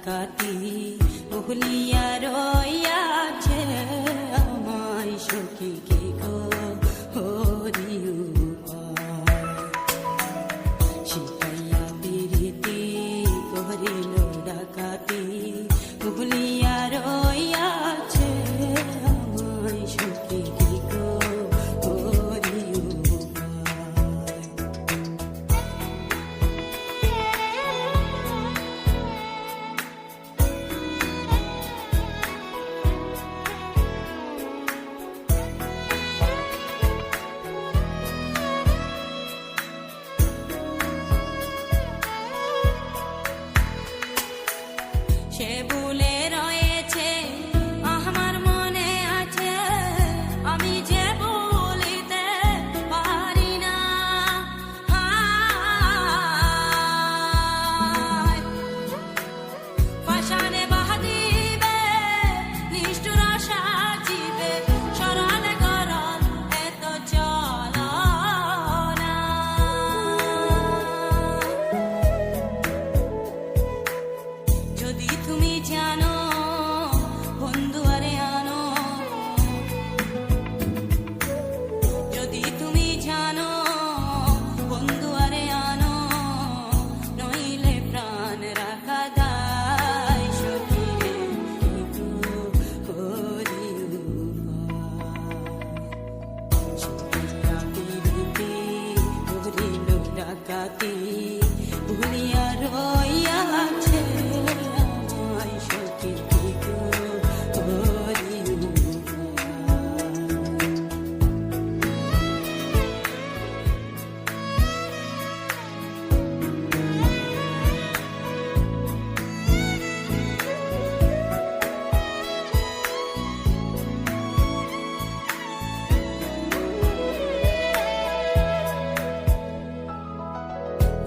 ডাকাতি ভুলিয়া রইয়াছে আমায় সখী কে গো হরি শিখাইয়া পিরিতি করিল ডাকাতি ভুলিয়া রইয়াছে আমায় সখী কে গো হরি সে ভুলে রয়েছে আমার মনে আছে আমি যে ভুলিতে পারি না পাষাণে বাঁধিবে নিষ্ঠুর আশা জীবে স্মরণে করল এত চলনা যদি তুমি জানো বন্ধু আরে আনো যদি তুমি জানো বন্ধু আরে আনো নইলে প্রাণ রাখা দায় সখী রে হরি হরিল ডাকাতি ভুলিয়া রইয়াছে আমায় সখী গো হরি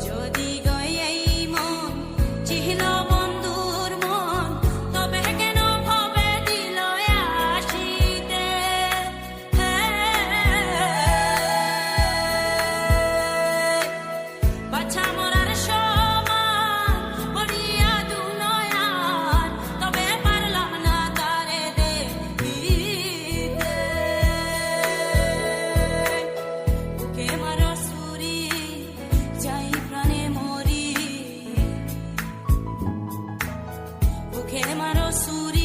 যদি গই এই মন চিহ্ন বন্ধুর মন তবে কেন ভবে দিল আসিতে বাছা মরার সমান পড়িয়া দুনয়ান তবে পারলাম না তারে দেখিতে বুকে মারো সুরি যাই প্রাণে মরি বুকে মারো সুরি